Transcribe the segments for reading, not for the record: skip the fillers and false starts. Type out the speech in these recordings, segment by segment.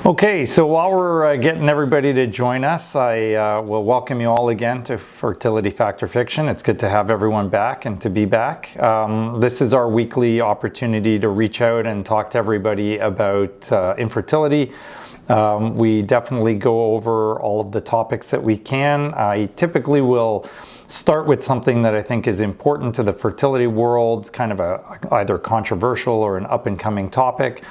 Okay, so while we're getting everybody to join us, I will welcome you all again to Fertility Fact or Fiction. It's good to have everyone back and to be back. This is our weekly opportunity to reach out and talk to everybody about infertility. We definitely go over all of the topics that we can. I typically will start with something that I think is important to the fertility world, kind of either controversial or an up-and-coming topic.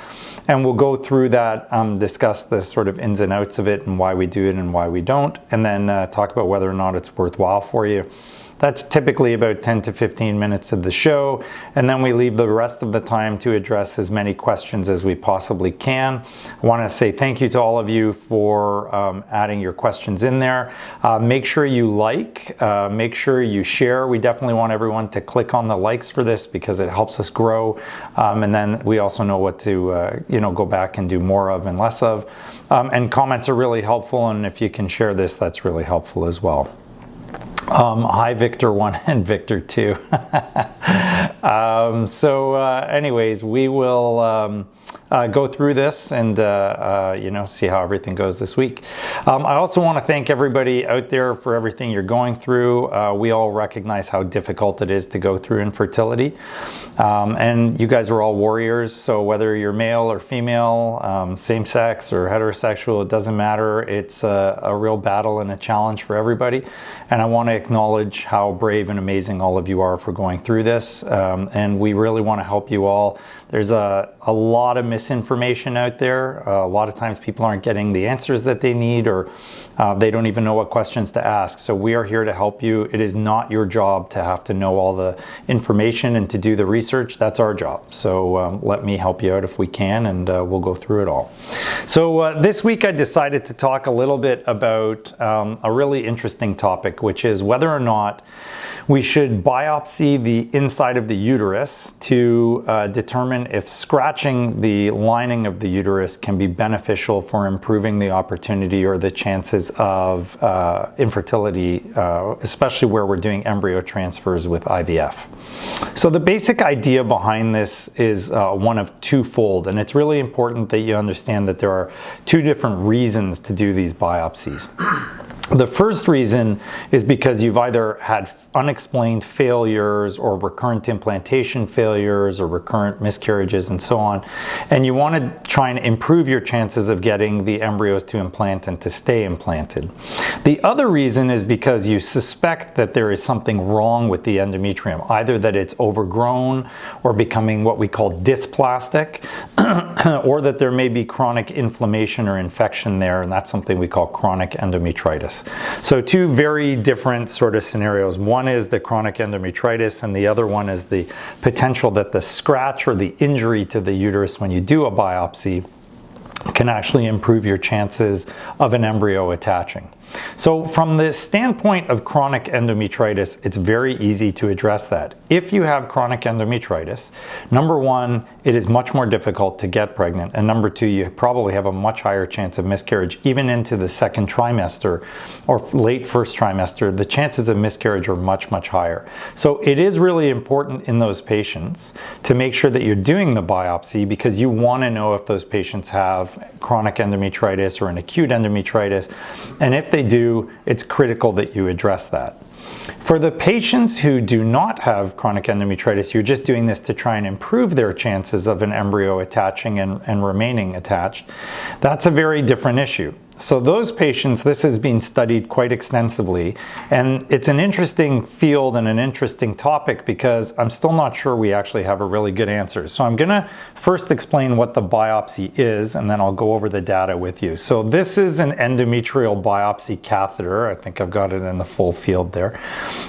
And we'll go through that, discuss the sort of ins and outs of it and why we do it and why we don't, and then talk about whether or not it's worthwhile for you. That's typically about 10 to 15 minutes of the show, and then we leave the rest of the time to address as many questions as we possibly can. I want to say thank you to all of you for adding your questions in there. Make sure you like, make sure you share. We definitely want everyone to click on the likes for this because it helps us grow, and then we also know what to go back and do more of and less of. And comments are really helpful, and if you can share this, that's really helpful as well. Hi Victor 1 and Victor 2. Anyways, we will go through this and see how everything goes this week. I also want to thank everybody out there for everything you're going through. We all recognize how difficult it is to go through infertility, and you guys are all warriors, so whether you're male or female, same-sex or heterosexual, it doesn't matter. It's a real battle and a challenge for everybody, and I want to acknowledge how brave and amazing all of you are for going through this, and we really want to help you all. There's a lot of misinformation out there. A lot of times people aren't getting the answers that they need, or they don't even know what questions to ask. So we are here to help you. It is not your job to have to know all the information and to do the research. That's our job. So let me help you out if we can, and we'll go through it all. So this week I decided to talk a little bit about a really interesting topic, which is whether or not we should biopsy the inside of the uterus to determine if scratching the lining of the uterus can be beneficial for improving the opportunity or the chances of infertility, especially where we're doing embryo transfers with IVF. So the basic idea behind this is one of twofold, and it's really important that you understand that there are two different reasons to do these biopsies. The first reason is because you've either had unexplained failures or recurrent implantation failures or recurrent miscarriages and so on, and you want to try and improve your chances of getting the embryos to implant and to stay implanted. The other reason is because you suspect that there is something wrong with the endometrium, either that it's overgrown or becoming what we call dysplastic, or that there may be chronic inflammation or infection there, and that's something we call chronic endometritis. So two very different sort of scenarios. One is the chronic endometritis, and the other one is the potential that the scratch or the injury to the uterus when you do a biopsy can actually improve your chances of an embryo attaching. So from the standpoint of chronic endometritis, it's very easy to address that. If you have chronic endometritis, number one, it is much more difficult to get pregnant, and number two, you probably have a much higher chance of miscarriage even into the second trimester or late first trimester. The chances of miscarriage are much, much higher. So it is really important in those patients to make sure that you're doing the biopsy, because you want to know if those patients have chronic endometritis or an acute endometritis, and if they do, it's critical that you address that. For the patients who do not have chronic endometritis, you're just doing this to try and improve their chances of an embryo attaching and remaining attached. That's a very different issue. So those patients, this has been studied quite extensively, and it's an interesting field and an interesting topic because I'm still not sure we actually have a really good answer. So I'm gonna first explain what the biopsy is, and then I'll go over the data with you. So this is an endometrial biopsy catheter. I think I've got it in the full field there.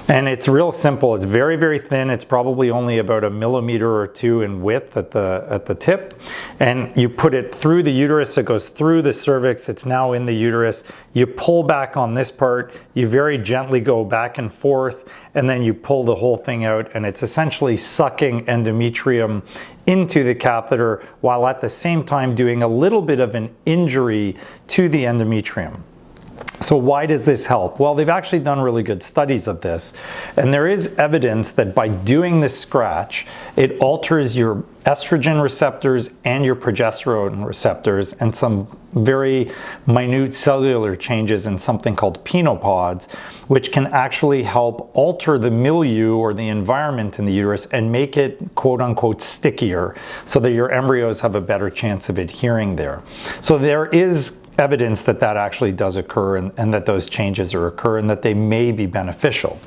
And it's real simple. It's very, very thin. It's probably only about 1 millimeter or 2 in width at the tip. And you put it through the uterus. It goes through the cervix. It's now in the uterus. You pull back on this part, you very gently go back and forth, and then you pull the whole thing out, and it's essentially sucking endometrium into the catheter while at the same time doing a little bit of an injury to the endometrium. So why does this help? Well, they've actually done really good studies of this, and there is evidence that by doing this scratch, it alters your estrogen receptors and your progesterone receptors, and some very minute cellular changes in something called penopods, which can actually help alter the milieu or the environment in the uterus and make it quote unquote stickier so that your embryos have a better chance of adhering there. So there is evidence that that actually does occur, and that those changes occur, and that they may be beneficial.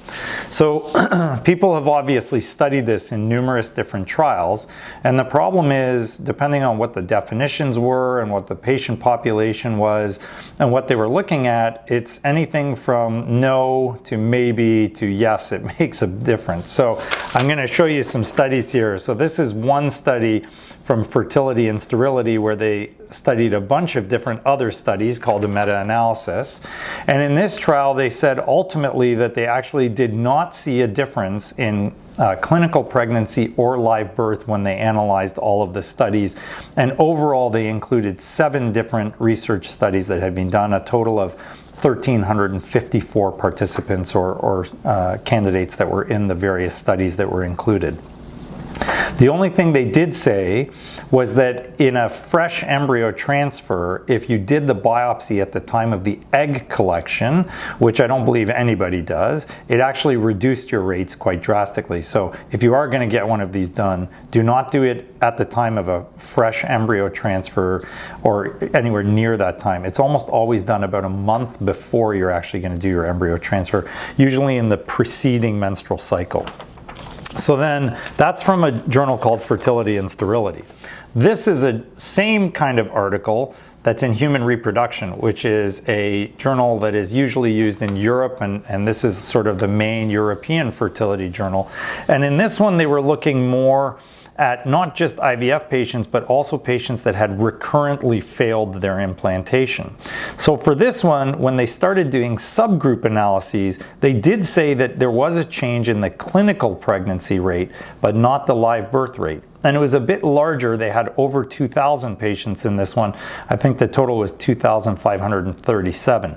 So people have obviously studied this in numerous different trials, and the problem is, depending on what the definitions were and what the patient population was and what they were looking at, it's anything from no to maybe to yes, it makes a difference. So I'm going to show you some studies here. So this is one study from Fertility and Sterility where they studied a bunch of different other studies called a meta-analysis. And in this trial, they said ultimately that they actually did not see a difference in clinical pregnancy or live birth when they analyzed all of the studies. And overall, they included 7 different research studies that had been done, a total of 1,354 participants or candidates that were in the various studies that were included. The only thing they did say was that in a fresh embryo transfer, if you did the biopsy at the time of the egg collection, which I don't believe anybody does, it actually reduced your rates quite drastically. So if you are going to get one of these done, do not do it at the time of a fresh embryo transfer or anywhere near that time. It's almost always done about a month before you're actually going to do your embryo transfer, usually in the preceding menstrual cycle. So then that's from a journal called Fertility and Sterility. This is a same kind of article that's in Human Reproduction, which is a journal that is usually used in Europe, and this is sort of the main European fertility journal. And in this one, they were looking more at not just IVF patients, but also patients that had recurrently failed their implantation. So for this one, when they started doing subgroup analyses, they did say that there was a change in the clinical pregnancy rate, but not the live birth rate. And it was a bit larger. They had over 2,000 patients in this one. I think the total was 2,537.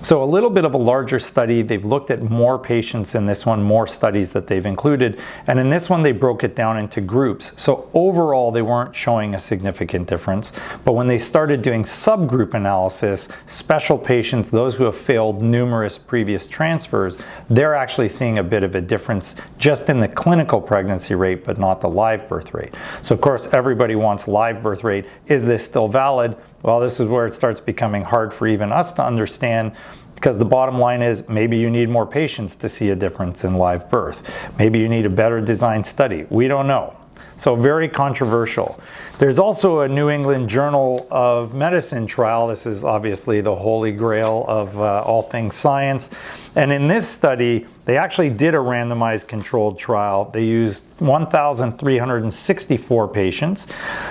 So a little bit of a larger study. They've looked at more patients in this one, more studies that they've included. And in this one, they broke it down into groups. So overall, they weren't showing a significant difference. But when they started doing subgroup analysis, special patients, those who have failed numerous previous transfers, they're actually seeing a bit of a difference just in the clinical pregnancy rate, but not the live birth rate. So of course, everybody wants live birth rate. Is this still valid? Well, this is where it starts becoming hard for even us to understand, because the bottom line is maybe you need more patients to see a difference in live birth. Maybe you need a better designed study. We don't know. So very controversial. There's also a New England Journal of Medicine trial. This is obviously the holy grail of all things science. And in this study, they actually did a randomized controlled trial. They used 1,364 patients.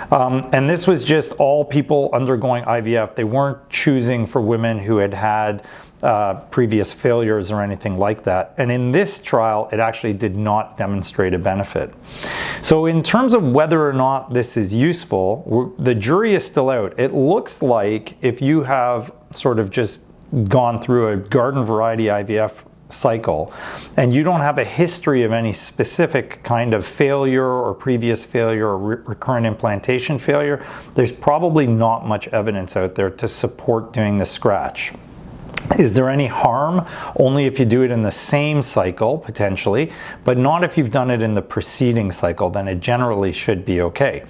And this was just all people undergoing IVF. They weren't choosing for women who had had previous failures or anything like that. And in this trial, it actually did not demonstrate a benefit. So in terms of whether or not this is useful, the jury is still out. It looks like if you have sort of just gone through a garden variety IVF cycle and you don't have a history of any specific kind of failure or previous failure or recurrent implantation failure, there's probably not much evidence out there to support doing the scratch. Is there any harm? Only if you do it in the same cycle, potentially, but not if you've done it in the preceding cycle, then it generally should be okay.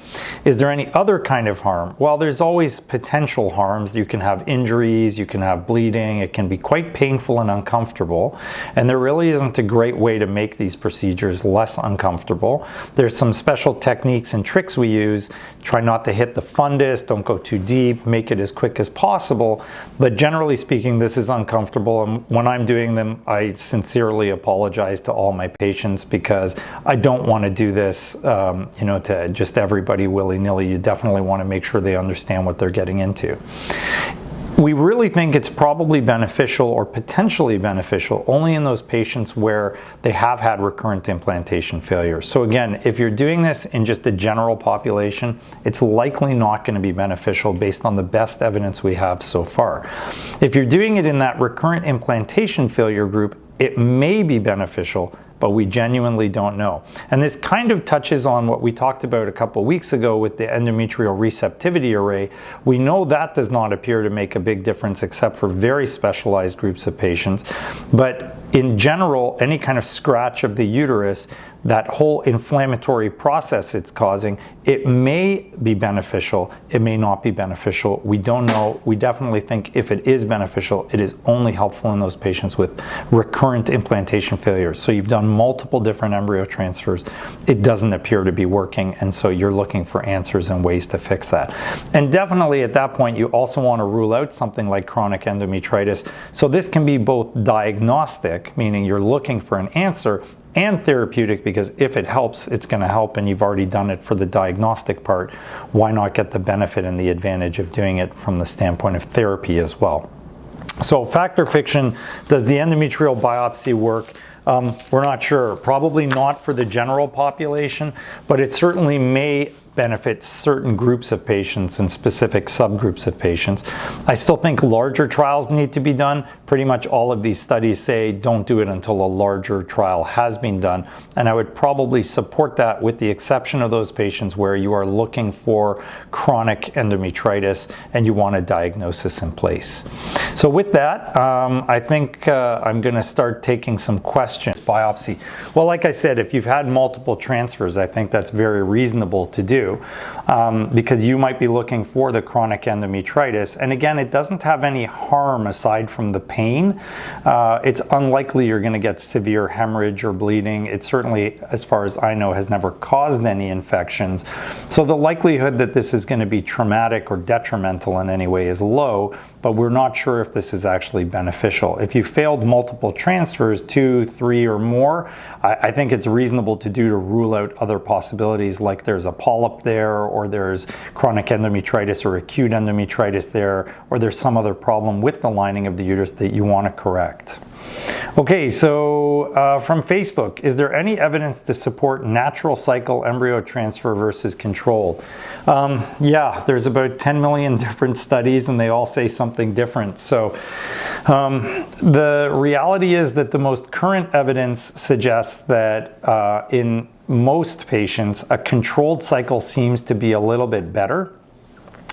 Is there any other kind of harm? Well, there's always potential harms. You can have injuries, you can have bleeding, it can be quite painful and uncomfortable, and there really isn't a great way to make these procedures less uncomfortable. There's some special techniques and tricks we use. Try not to hit the fundus, don't go too deep, make it as quick as possible, but generally speaking, this is uncomfortable, and when I'm doing them, I sincerely apologize to all my patients because I don't want to do this, to just everybody willy-nilly. You definitely want to make sure they understand what they're getting into. We really think it's probably beneficial or potentially beneficial only in those patients where they have had recurrent implantation failure. So again, if you're doing this in just a general population, it's likely not going to be beneficial based on the best evidence we have so far. If you're doing it in that recurrent implantation failure group, it may be beneficial, but we genuinely don't know. And this kind of touches on what we talked about a couple weeks ago with the endometrial receptivity array. We know that does not appear to make a big difference except for very specialized groups of patients. But in general, any kind of scratch of the uterus, that whole inflammatory process it's causing, it may be beneficial, it may not be beneficial. We don't know. We definitely think if it is beneficial, it is only helpful in those patients with recurrent implantation failures. So you've done multiple different embryo transfers, it doesn't appear to be working, and so you're looking for answers and ways to fix that. And definitely at that point, you also want to rule out something like chronic endometritis. So this can be both diagnostic, meaning you're looking for an answer, and therapeutic, because if it helps, it's going to help, and you've already done it for the diagnostic part. Why not get the benefit and the advantage of doing it from the standpoint of therapy as well? So fact or fiction, does the endometrial biopsy work? We're not sure. Probably not for the general population, but it certainly may benefit certain groups of patients and specific subgroups of patients. I still think larger trials need to be done. Pretty much all of these studies say don't do it until a larger trial has been done. And I would probably support that, with the exception of those patients where you are looking for chronic endometritis and you want a diagnosis in place. So with that, I think I'm going to start taking some questions. Biopsy. Well, like I said, if you've had multiple transfers, I think that's very reasonable to do. Because you might be looking for the chronic endometritis. And again, it doesn't have any harm aside from the pain. It's unlikely you're going to get severe hemorrhage or bleeding. It certainly, as far as I know, has never caused any infections. So the likelihood that this is going to be traumatic or detrimental in any way is low, but we're not sure if this is actually beneficial. If you failed multiple transfers, 2, 3, or more, I think it's reasonable to rule out other possibilities, like there's a polyp there, or there's chronic endometritis or acute endometritis there, or there's some other problem with the lining of the uterus that you want to correct. Okay, so from Facebook, is there any evidence to support natural cycle embryo transfer versus controlled? Yeah, there's about 10 million different studies and they all say something different. So the reality is that the most current evidence suggests that in most patients, a controlled cycle seems to be a little bit better.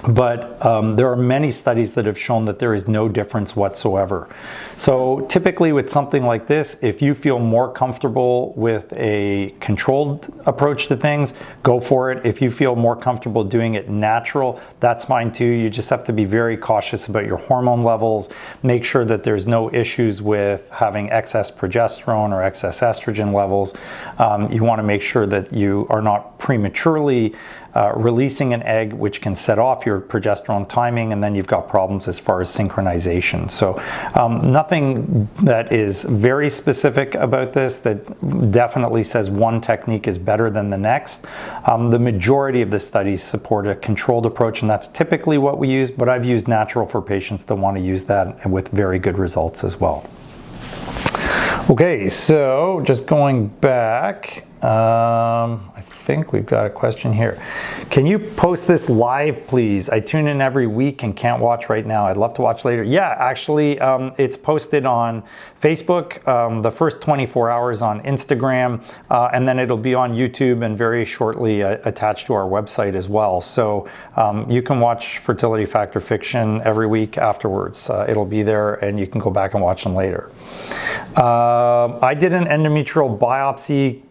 But there are many studies that have shown that there is no difference whatsoever. So typically with something like this, if you feel more comfortable with a controlled approach to things, go for it. If you feel more comfortable doing it natural, that's fine too. You just have to be very cautious about your hormone levels. Make sure that there's no issues with having excess progesterone or excess estrogen levels. You want to make sure that you are not prematurely releasing an egg, which can set off your progesterone timing, and then you've got problems as far as synchronization. So nothing that is very specific about this that definitely says one technique is better than the next. The majority of the studies support a controlled approach, and that's typically what we use, but I've used natural for patients that want to use that with very good results as well. Okay, so just going back, I think we've got a question here. Can you post this live, please? I tune in every week and can't watch right now. I'd love to watch later. Yeah, actually, it's posted on Facebook, the first 24 hours on Instagram, and then it'll be on YouTube and very shortly attached to our website as well. So you can watch Fertility Fact or Fiction every week afterwards. It'll be there and you can go back and watch them later. I did an endometrial biopsy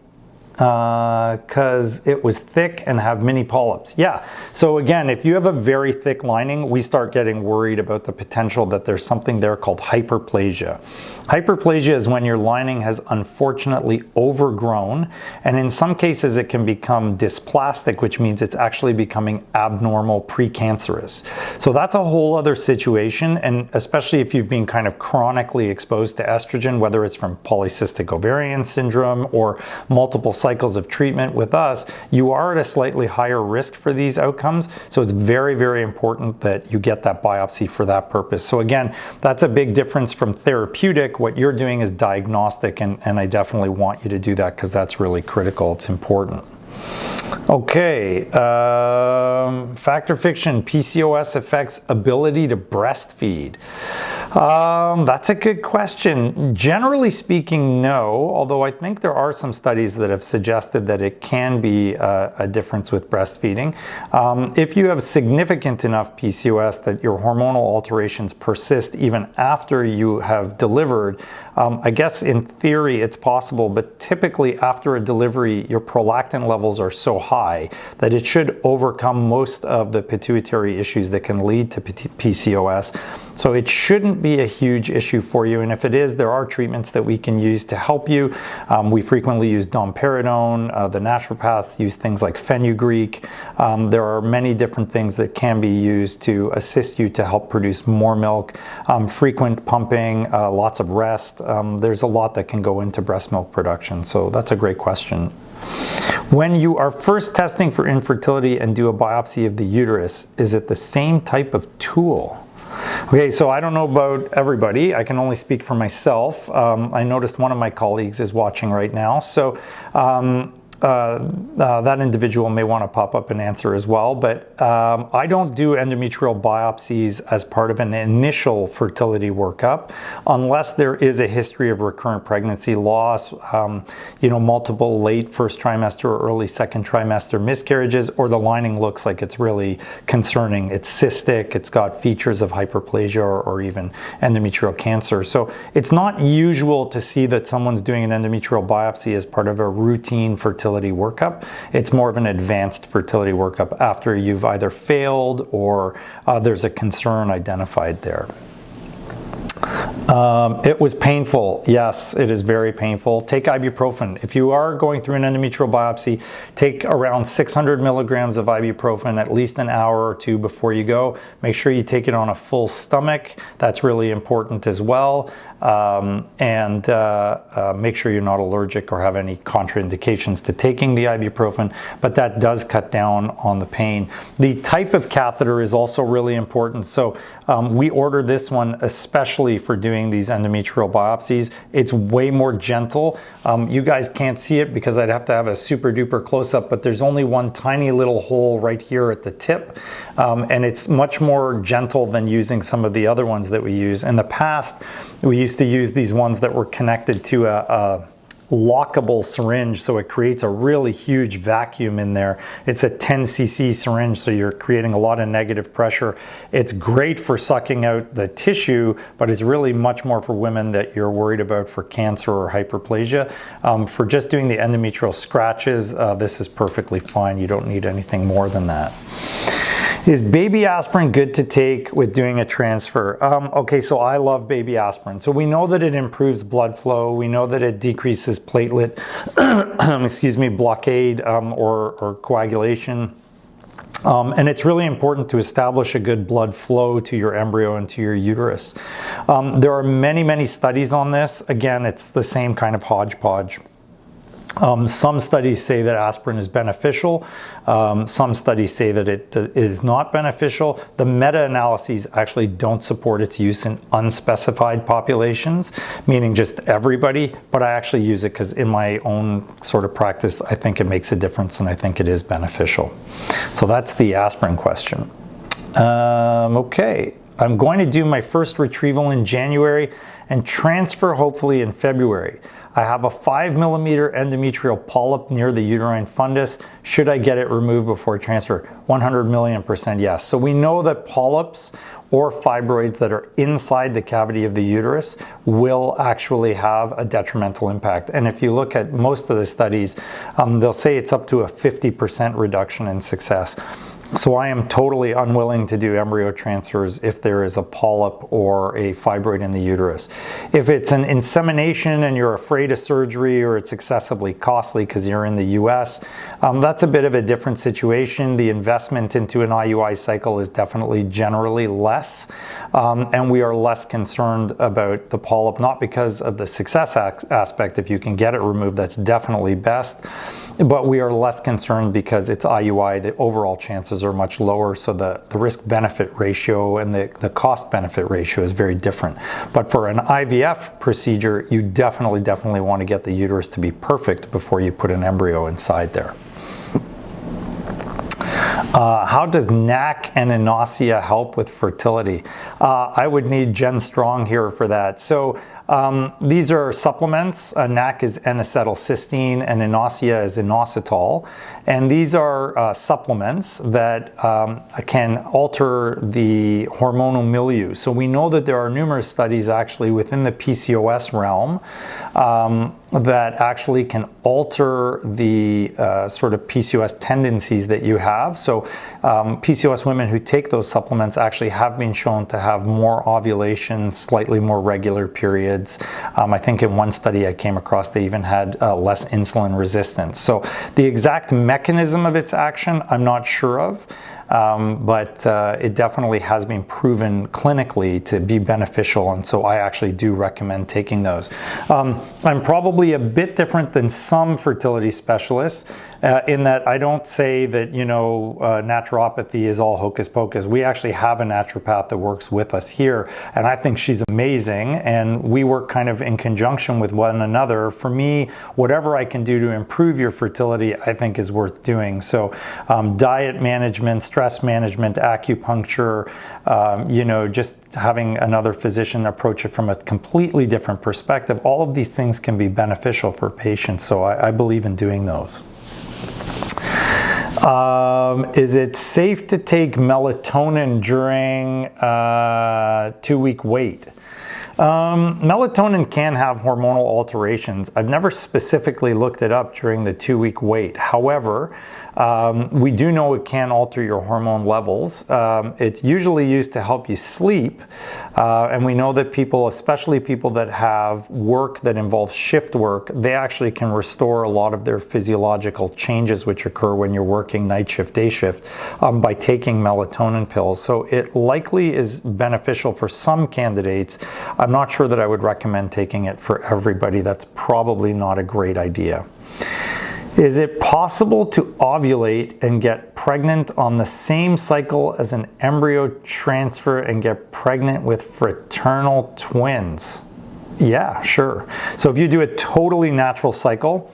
because it was thick and have mini polyps. Yeah, so again, if you have a very thick lining, we start getting worried about the potential that there's something there called hyperplasia. Hyperplasia is when your lining has unfortunately overgrown, and in some cases it can become dysplastic, which means it's actually becoming abnormal precancerous. So that's a whole other situation, and especially if you've been kind of chronically exposed to estrogen, whether it's from polycystic ovarian syndrome or multiple cycles of treatment with us, you are at a slightly higher risk for these outcomes. So it's very, very important that you get that biopsy for that purpose. So again, that's a big difference from therapeutic. What you're doing is diagnostic, and I definitely want you to do that because that's really critical. It's important. Okay, fact or fiction, PCOS affects ability to breastfeed. That's a good question. Generally speaking, no, although I think there are some studies that have suggested that it can be a difference with breastfeeding. If you have significant enough PCOS that your hormonal alterations persist even after you have delivered, I guess in theory it's possible, but typically after a delivery your prolactin levels are so high that it should overcome most of the pituitary issues that can lead to PCOS. So it shouldn't be a huge issue for you, and if it is, there are treatments that we can use to help you. We frequently use domperidone. The naturopaths use things like fenugreek. There are many different things that can be used to assist you to help produce more milk. Frequent pumping, lots of rest. There's a lot that can go into breast milk production, so that's a great question. When you are first testing for infertility and do a biopsy of the uterus, is it the same type of tool? Okay, so I don't know about everybody. I can only speak for myself. I noticed one of my colleagues is watching right now. So that individual may want to pop up and answer as well, but I don't do endometrial biopsies as part of an initial fertility workup unless there is a history of recurrent pregnancy loss, multiple late first trimester or early second trimester miscarriages, or the lining looks like it's really concerning. It's cystic, it's got features of hyperplasia or even endometrial cancer. So it's not usual to see that someone's doing an endometrial biopsy as part of a routine fertility workup. It's more of an advanced fertility workup after you've either failed or there's a concern identified there. It was painful. Yes, it is very painful. Take ibuprofen. If you are going through an endometrial biopsy, take around 600 milligrams of ibuprofen at least an hour or two before you go. Make sure you take it on a full stomach. That's really important as well. Make sure you're not allergic or have any contraindications to taking the ibuprofen, but that does cut down on the pain. The type of catheter is also really important. So we order this one especially for doing these endometrial biopsies. It's way more gentle. You guys can't see it because I'd have to have a super duper close-up, but there's only one tiny little hole right here at the tip, and it's much more gentle than using some of the other ones that we use. In the past, we used to use these ones that were connected to a lockable syringe, so it creates a really huge vacuum in there. It's a 10 cc syringe, so you're creating a lot of negative pressure. It's great for sucking out the tissue, but it's really much more for women that you're worried about for cancer or hyperplasia. For just doing the endometrial scratches, this is perfectly fine. You don't need anything more than that. Is baby aspirin good to take with doing a transfer? Okay, so I love baby aspirin. So we know that it improves blood flow. We know that it decreases platelet, blockade or coagulation. And it's really important to establish a good blood flow to your embryo and to your uterus. There are many, many studies on this. Again, it's the same kind of hodgepodge. Some studies say that aspirin is beneficial. Some studies say that it is not beneficial. The meta-analyses actually don't support its use in unspecified populations, meaning just everybody, but I actually use it because in my own sort of practice, I think it makes a difference and I think it is beneficial. So that's the aspirin question. Okay, I'm going to do my first retrieval in January and transfer hopefully in February. I have a 5 millimeter endometrial polyp near the uterine fundus. Should I get it removed before transfer? 100,000,000% yes. So we know that polyps or fibroids that are inside the cavity of the uterus will actually have a detrimental impact. And if you look at most of the studies, they'll say it's up to a 50% reduction in success. So I am totally unwilling to do embryo transfers if there is a polyp or a fibroid in the uterus. If it's an insemination and you're afraid of surgery or it's excessively costly because you're in the US, that's a bit of a different situation. The investment into an IUI cycle is definitely generally less, and we are less concerned about the polyp, not because of the success aspect. If you can get it removed, that's definitely best, but we are less concerned because it's IUI. The overall chances are much lower, so the risk-benefit ratio and the cost-benefit ratio is very different. But for an IVF procedure, you definitely want to get the uterus to be perfect before you put an embryo inside there. How does NAC and anosmia help with fertility? I would need Jen Strong here for that. So these are supplements. NAC is N-acetylcysteine and anosmia is inositol. And these are supplements that can alter the hormonal milieu. So we know that there are numerous studies actually within the PCOS realm that actually can alter the sort of PCOS tendencies that you have. So PCOS women who take those supplements actually have been shown to have more ovulation, slightly more regular periods. I think in one study I came across they even had less insulin resistance. So the exact mechanism of its action I'm not sure of. But it definitely has been proven clinically to be beneficial, and so I actually do recommend taking those. I'm probably a bit different than some fertility specialists in that I don't say that, you know, naturopathy is all hocus pocus. We actually have a naturopath that works with us here, and I think she's amazing, and we work kind of in conjunction with one another. For me, whatever I can do to improve your fertility, I think is worth doing. So diet management, stress management, acupuncture, you know, just having another physician approach it from a completely different perspective. All of these things can be beneficial for patients, so I believe in doing those. Is it safe to take melatonin during 2-week wait? Melatonin can have hormonal alterations. I've never specifically looked it up during the 2-week wait. However, we do know it can alter your hormone levels. It's usually used to help you sleep, and we know that people, especially people that have work that involves shift work, they actually can restore a lot of their physiological changes which occur when you're working night shift, day shift, by taking melatonin pills. So it likely is beneficial for some candidates. I'm not sure that I would recommend taking it for everybody. That's probably not a great idea. Is it possible to ovulate and get pregnant on the same cycle as an embryo transfer and get pregnant with fraternal twins? Yeah, sure. So if you do a totally natural cycle,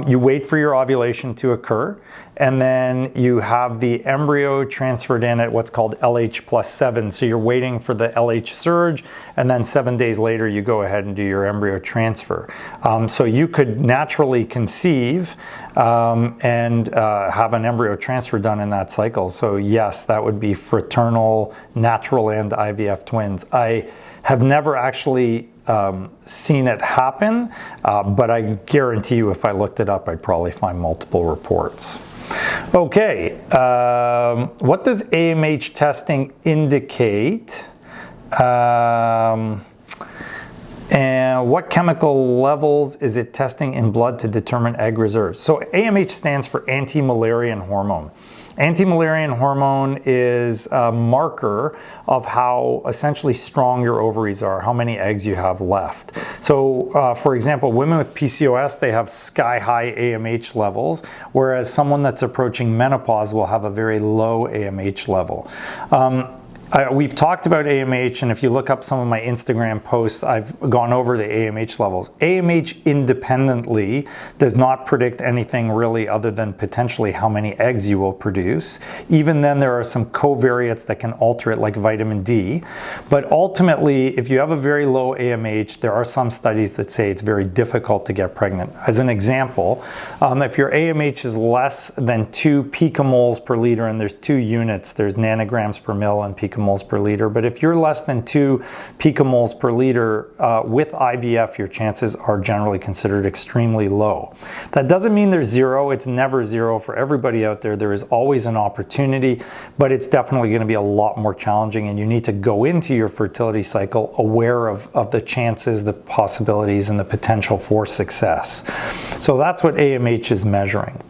you wait for your ovulation to occur, and then you have the embryo transferred in at what's called LH+7. So you're waiting for the LH surge, and then 7 days later you go ahead and do your embryo transfer. So you could naturally conceive and have an embryo transfer done in that cycle. So yes, that would be fraternal, natural, and IVF twins. I have never actually seen it happen, but I guarantee you if I looked it up, I'd probably find multiple reports. Okay, what does AMH testing indicate? And what chemical levels is it testing in blood to determine egg reserves? So AMH stands for anti-Müllerian hormone. Anti-Müllerian hormone is a marker of how essentially strong your ovaries are, how many eggs you have left. So for example, women with PCOS, they have sky-high AMH levels, whereas someone that's approaching menopause will have a very low AMH level. We've talked about AMH, and if you look up some of my Instagram posts, I've gone over the AMH levels. AMH independently does not predict anything really other than potentially how many eggs you will produce. Even then, there are some covariates that can alter it, like vitamin D. But ultimately, if you have a very low AMH, there are some studies that say it's very difficult to get pregnant. As an example, if your AMH is less than 2 picomoles per liter, and there's 2 units, there's nanograms per mil and picomoles per liter, but if you're less than 2 picomoles per liter with IVF, your chances are generally considered extremely low. That doesn't mean there's zero. It's never zero for everybody out there. There is always an opportunity, but it's definitely going to be a lot more challenging, and you need to go into your fertility cycle aware of the chances, the possibilities, and the potential for success. So that's what AMH is measuring.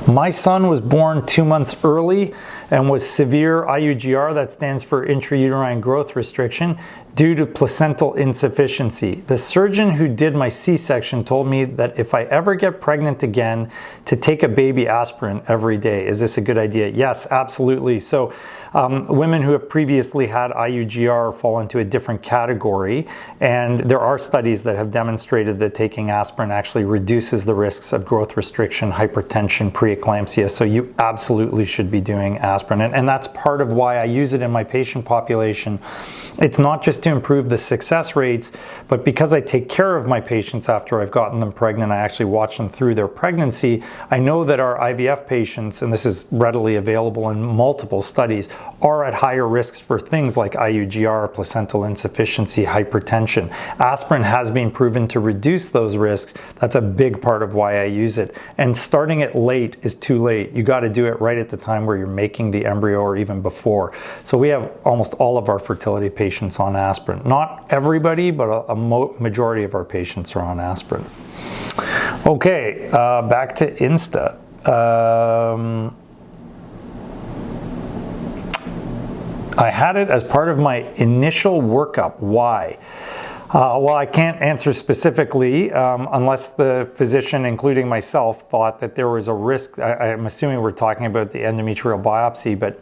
My son was born 2 months early. and was severe IUGR, that stands for intrauterine growth restriction, due to placental insufficiency. The surgeon who did my C-section told me that if I ever get pregnant again, to take a baby aspirin every day. Is this a good idea? Yes, absolutely. So women who have previously had IUGR fall into a different category, and there are studies that have demonstrated that taking aspirin actually reduces the risks of growth restriction, hypertension, preeclampsia. So you absolutely should be doing aspirin, and that's part of why I use it in my patient population. It's not just to improve the success rates, but because I take care of my patients after I've gotten them pregnant, I actually watch them through their pregnancy. I know that our IVF patients, and this is readily available in multiple studies, are at higher risks for things like IUGR, placental insufficiency, hypertension. Aspirin has been proven to reduce those risks. That's a big part of why I use it. And starting it late is too late. You got to do it right at the time where you're making the embryo or even before. So we have almost all of our fertility patients on aspirin. Not everybody, but a majority of our patients are on aspirin. Okay, back to Insta. I had it as part of my initial workup. Why? Well, I can't answer specifically unless the physician, including myself, thought that there was a risk. I'm assuming we're talking about the endometrial biopsy, but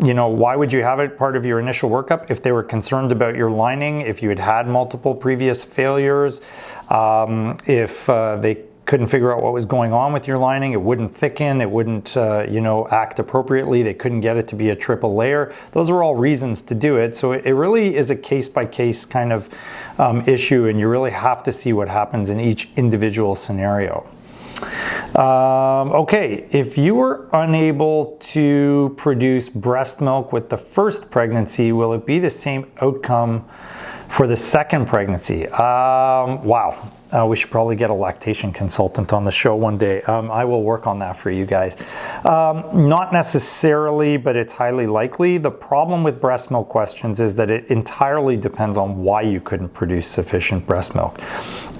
you know, why would you have it part of your initial workup? If they were concerned about your lining, if you had had multiple previous failures, if they couldn't figure out what was going on with your lining, it wouldn't thicken, it wouldn't, you know, act appropriately, they couldn't get it to be a triple layer. Those are all reasons to do it. So it really is a case-by-case kind of issue, and you really have to see what happens in each individual scenario. Okay, if you were unable to produce breast milk with the first pregnancy, will it be the same outcome for the second pregnancy? Wow. We should probably get a lactation consultant on the show one day. I will work on that for you guys. Not necessarily, but it's highly likely. The problem with breast milk questions is that it entirely depends on why you couldn't produce sufficient breast milk.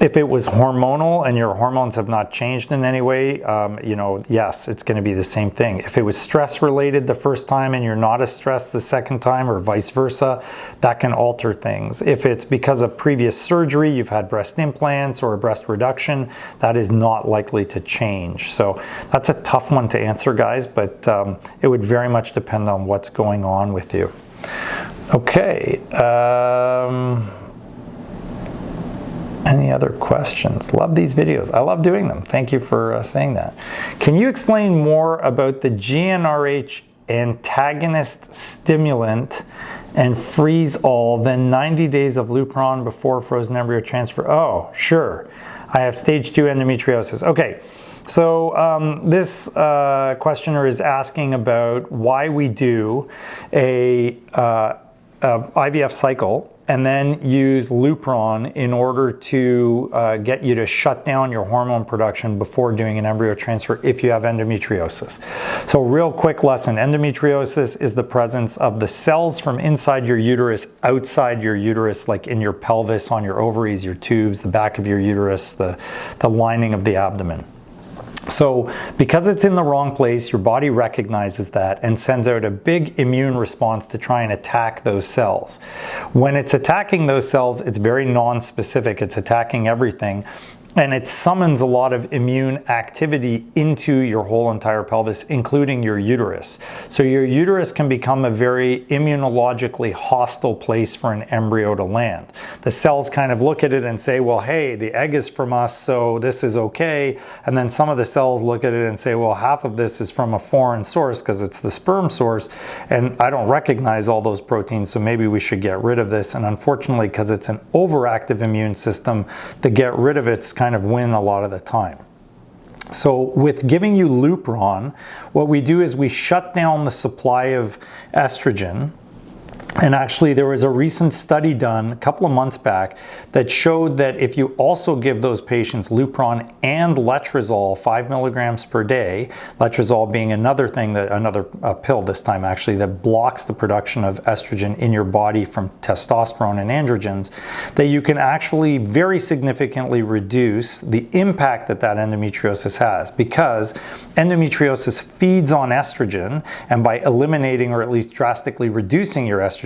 If it was hormonal and your hormones have not changed in any way, you know, yes, it's going to be the same thing. If it was stress related the first time and you're not as stressed the second time, or vice versa, that can alter things. If it's because of previous surgery, you've had breast implants or a breast reduction, that is not likely to change. So that's a tough one to answer, guys, but it would very much depend on what's going on with you. Okay. Any other questions? Love these videos. I love doing them. Thank you for saying that. Can you explain more about the GnRH antagonist stimulant and freeze all, then 90 days of Lupron before frozen embryo transfer? Oh, sure. I have stage 2 endometriosis. Okay, so this questioner is asking about why we do a IVF cycle and then use Lupron in order to get you to shut down your hormone production before doing an embryo transfer if you have endometriosis. So real quick lesson, endometriosis is the presence of the cells from inside your uterus outside your uterus, like in your pelvis, on your ovaries, your tubes, the back of your uterus, the lining of the abdomen. So because it's in the wrong place, your body recognizes that and sends out a big immune response to try and attack those cells. When it's attacking those cells, it's very non-specific. It's attacking everything. And it summons a lot of immune activity into your whole entire pelvis, including your uterus. So your uterus can become a very immunologically hostile place for an embryo to land. The cells kind of look at it and say, well, hey, the egg is from us, so this is okay. And then some of the cells look at it and say, well, half of this is from a foreign source because it's the sperm source, and I don't recognize all those proteins, so maybe we should get rid of this. And unfortunately, because it's an overactive immune system, to get rid of it's kind of win a lot of the time. So with giving you Lupron, what we do is we shut down the supply of estrogen, And actually, there was a recent study done a couple of months back that showed that if you also give those patients Lupron and Letrozole 5 milligrams per day, Letrozole being another thing, another pill this time actually, that blocks the production of estrogen in your body from testosterone and androgens, that you can actually very significantly reduce the impact that endometriosis has, because endometriosis feeds on estrogen, and by eliminating or at least drastically reducing your estrogen,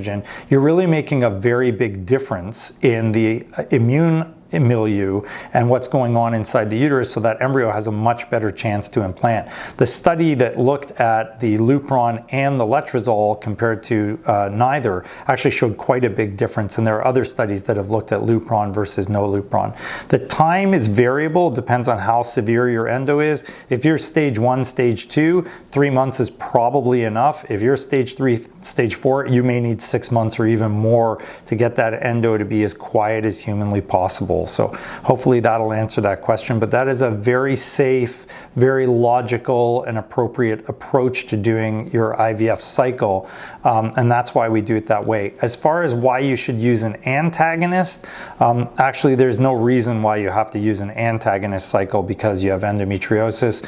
you're really making a very big difference in the immune milieu and what's going on inside the uterus, so that embryo has a much better chance to implant. The study that looked at the Lupron and the Letrozole compared to neither actually showed quite a big difference, and there are other studies that have looked at Lupron versus no Lupron. The time is variable, depends on how severe your endo is. If you're stage 1, stage 2, 3 months is probably enough. If you're stage 3, stage 4, you may need 6 months or even more to get that endo to be as quiet as humanly possible. So hopefully that'll answer that question, but that is a very safe, very logical and appropriate approach to doing your IVF cycle, and that's why we do it that way. As far as why you should use an antagonist, actually there's no reason why you have to use an antagonist cycle because you have endometriosis.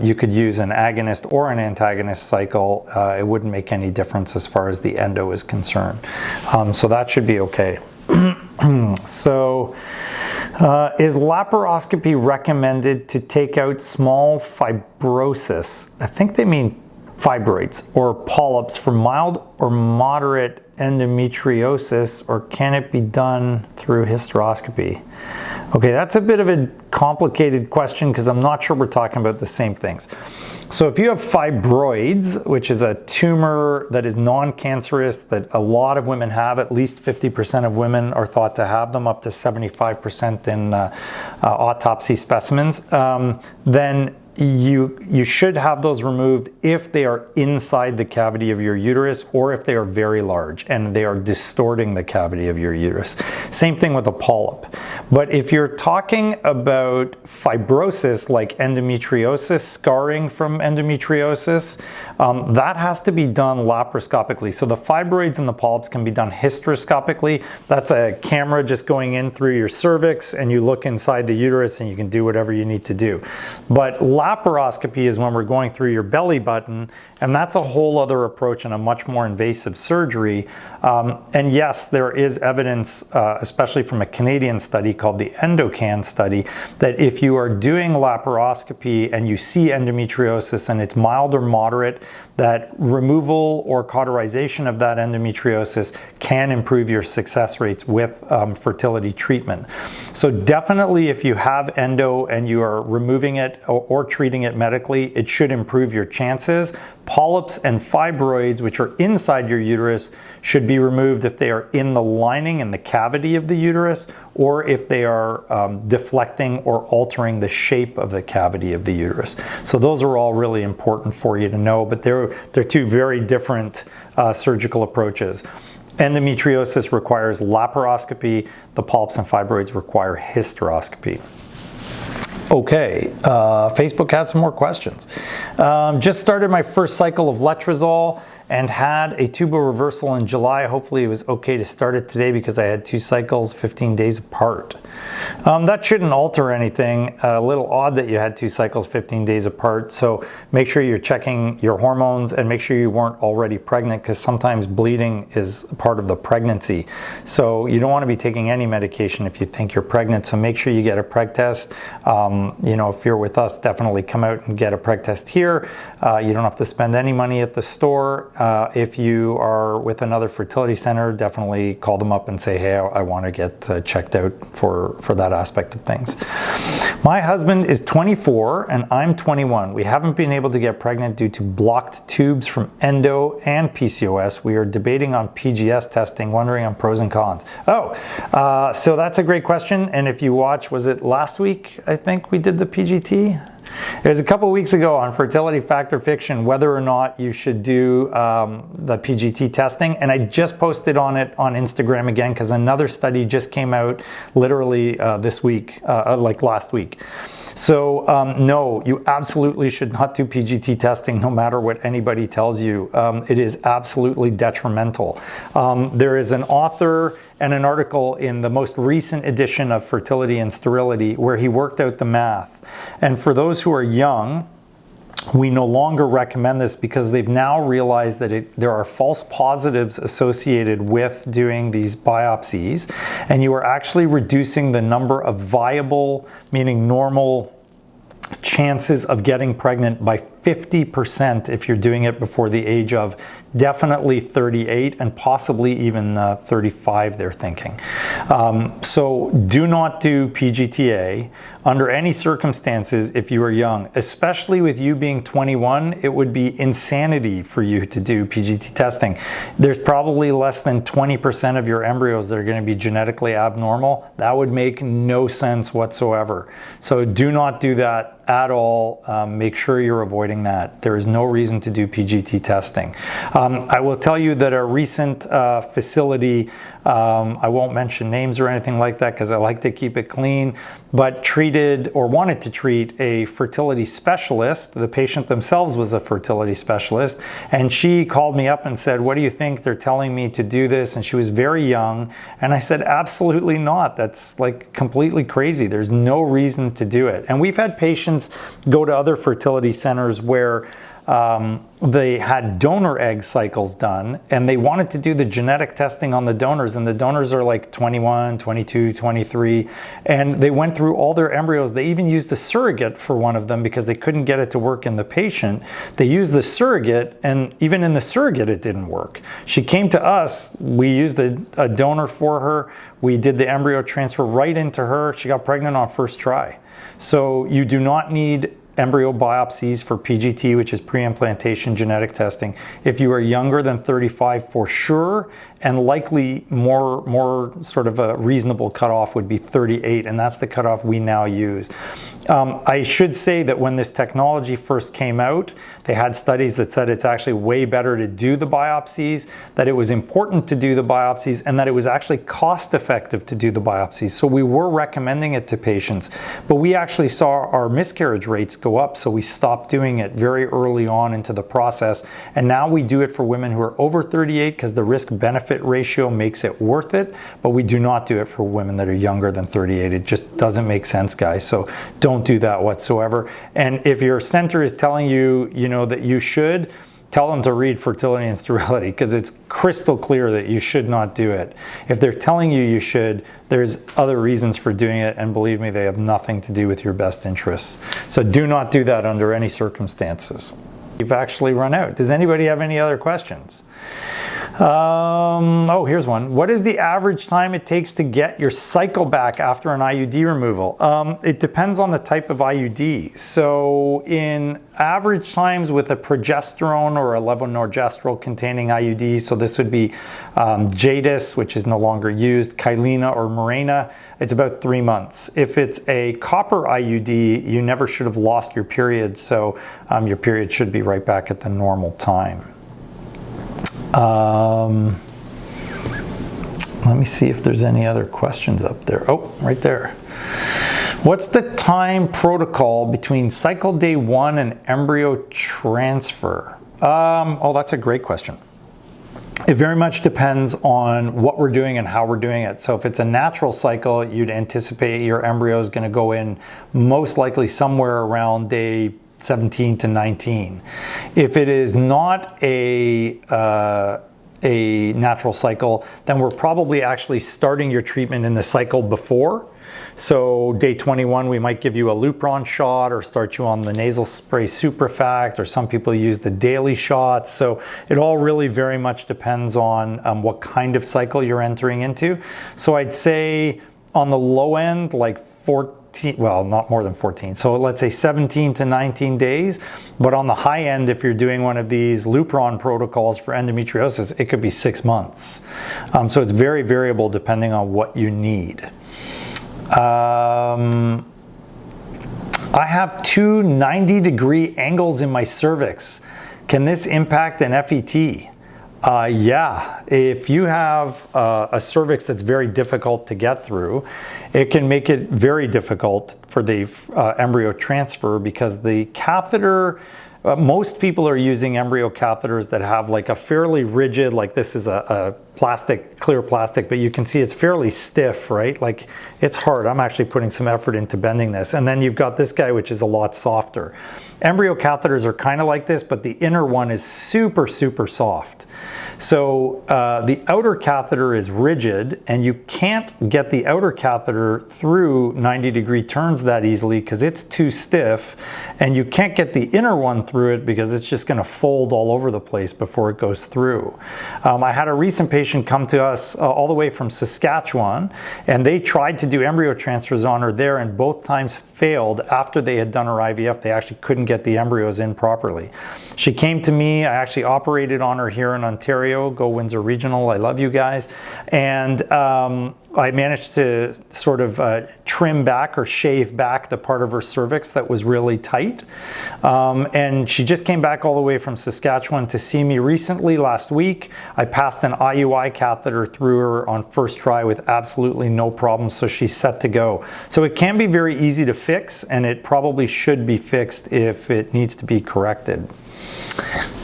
You could use an agonist or an antagonist cycle. It wouldn't make any difference as far as the endo is concerned. So that should be okay. So, is laparoscopy recommended to take out small fibrosis? I think they mean fibroids or polyps for mild or moderate endometriosis, or can it be done through hysteroscopy? Okay, that's a bit of a complicated question because I'm not sure we're talking about the same things. So if you have fibroids, which is a tumor that is non-cancerous that a lot of women have, at least 50% of women are thought to have them, up to 75% in autopsy specimens, then you should have those removed if they are inside the cavity of your uterus or if they are very large and they are distorting the cavity of your uterus. Same thing with a polyp. But if you're talking about fibrosis like endometriosis, scarring from endometriosis, that has to be done laparoscopically. So the fibroids and the polyps can be done hysteroscopically. That's a camera just going in through your cervix and you look inside the uterus and you can do whatever you need to do. But laparoscopy is when we're going through your belly button, and that's a whole other approach and a much more invasive surgery. And yes, there is evidence, especially from a Canadian study called the EndoCan study, that if you are doing laparoscopy and you see endometriosis and it's mild or moderate, that removal or cauterization of that endometriosis can improve your success rates with fertility treatment. So definitely if you have endo and you are removing it or treating it medically, it should improve your chances. Polyps and fibroids, which are inside your uterus, should be removed if they are in the lining and the cavity of the uterus, or if they are deflecting or altering the shape of the cavity of the uterus. So those are all really important for you to know, but they're two very different surgical approaches. Endometriosis requires laparoscopy. The polyps and fibroids require hysteroscopy. Okay, Facebook has some more questions. Just started my first cycle of Letrozole and had a tubal reversal in July. Hopefully it was okay to start it today because I had 2 cycles 15 days apart. That shouldn't alter anything. A little odd that you had 2 cycles 15 days apart, so make sure you're checking your hormones and make sure you weren't already pregnant, because sometimes bleeding is part of the pregnancy. So you don't want to be taking any medication if you think you're pregnant, so make sure you get a preg test. You know, if you're with us, definitely come out and get a preg test here. You don't have to spend any money at the store. If you are with another fertility center, definitely call them up and say, hey, I want to get checked out for that aspect of things. My husband is 24 and I'm 21. We haven't been able to get pregnant due to blocked tubes from endo and PCOS. We are debating on PGS testing, wondering on pros and cons. So that's a great question. And if you watch, was it last week, I think we did the PGT? It was a couple weeks ago on Fertility Fact or Fiction whether or not you should do the PGT testing, and I just posted on it on Instagram again because another study just came out literally this week, like last week. So no, you absolutely should not do PGT testing no matter what anybody tells you. It is absolutely detrimental. There is an author and an article in the most recent edition of Fertility and Sterility where he worked out the math. And for those who are young, we no longer recommend this because they've now realized that there are false positives associated with doing these biopsies, and you are actually reducing the number of viable, meaning normal, chances of getting pregnant by 50% if you're doing it before the age of definitely 38 and possibly even 35, they're thinking. So do not do PGTA under any circumstances if you are young, especially with you being 21. It would be insanity for you to do PGT testing. There's probably less than 20% of your embryos that are going to be genetically abnormal. That would make no sense whatsoever. So do not do that at all. Make sure you're avoiding that. There is no reason to do PGT testing. I will tell you that a recent facility, I won't mention names or anything like that because I like to keep it clean, but treated or wanted to treat a fertility specialist. The patient themselves was a fertility specialist, and she called me up and said, "What do you think? They're telling me to do this." And she was very young, and I said, "Absolutely not. That's like completely crazy. There's no reason to do it." And we've had patients go to other fertility centers where they had donor egg cycles done, and they wanted to do the genetic testing on the donors, and the donors are like 21, 22, 23, and they went through all their embryos. They even used a surrogate for one of them because they couldn't get it to work in the patient. They used the surrogate, and even in the surrogate it didn't work. She came to us, we used a donor for her, we did the embryo transfer right into her, she got pregnant on first try. So you do not need embryo biopsies for PGT, which is pre-implantation genetic testing, if you are younger than 35 for sure, and likely more sort of a reasonable cutoff would be 38, and that's the cutoff we now use. I should say that when this technology first came out, they had studies that said it's actually way better to do the biopsies, that it was important to do the biopsies, and that it was actually cost effective to do the biopsies. So we were recommending it to patients, but we actually saw our miscarriage rates go up, so we stopped doing it very early on into the process, and now we do it for women who are over 38 because the risk-benefit ratio makes it worth it, but we do not do it for women that are younger than 38. It just doesn't make sense, guys, so don't do that whatsoever. And if your center is telling you, that you should, tell them to read Fertility and Sterility because it's crystal clear that you should not do it. If they're telling you you should, there's other reasons for doing it, and believe me, they have nothing to do with your best interests. So do not do that under any circumstances. We've actually run out. Does anybody have any other questions? Oh, here's one. What is the average time it takes to get your cycle back after an IUD removal? It depends on the type of IUD. So in average times with a progesterone or a levonorgestrel containing IUD, so this would be Jadis, which is no longer used, Kylena or Mirena, it's about 3 months. If it's a copper IUD, you never should have lost your period, so your period should be right back at the normal time. Let me see if there's any other questions up there. Oh, right there. What's the time protocol between cycle day 1 and embryo transfer? Oh, that's a great question. It very much depends on what we're doing and how we're doing it. So if it's a natural cycle, you'd anticipate your embryo is going to go in most likely somewhere around day 17 to 19. If it is not a natural cycle, then we're probably actually starting your treatment in the cycle before. So day 21, we might give you a Lupron shot or start you on the nasal spray Suprafact, or some people use the daily shots. So it all really very much depends on what kind of cycle you're entering into. So I'd say on the low end, like 14, well, not more than 14. So let's say 17 to 19 days. But on the high end, if you're doing one of these Lupron protocols for endometriosis, it could be 6 months. So it's very variable depending on what you need. I have two 90-degree angles in my cervix. Can this impact an FET? Yeah, if you have a cervix that's very difficult to get through, it can make it very difficult for the embryo transfer, because the catheter, most people are using embryo catheters that have like a fairly rigid, like this is a plastic, clear plastic, but you can see it's fairly stiff, right? Like it's hard. I'm actually putting some effort into bending this. And then you've got this guy, which is a lot softer. Embryo catheters are kind of like this, but the inner one is super, super soft. So the outer catheter is rigid, and you can't get the outer catheter through 90-degree turns that easily because it's too stiff, and you can't get the inner one through it because it's just going to fold all over the place before it goes through. I had a recent patient come to us all the way from Saskatchewan, and they tried to do embryo transfers on her there, and both times failed. After they had done her IVF, they actually couldn't get the embryos in properly. She came to me. I actually operated on her here in Ontario. Go Windsor Regional, I love you guys. And I managed to sort of trim back or shave back the part of her cervix that was really tight. And she just came back all the way from Saskatchewan to see me recently last week. I passed an IUI catheter through her on first try with absolutely no problem, so she's set to go. So it can be very easy to fix, and it probably should be fixed if it needs to be corrected.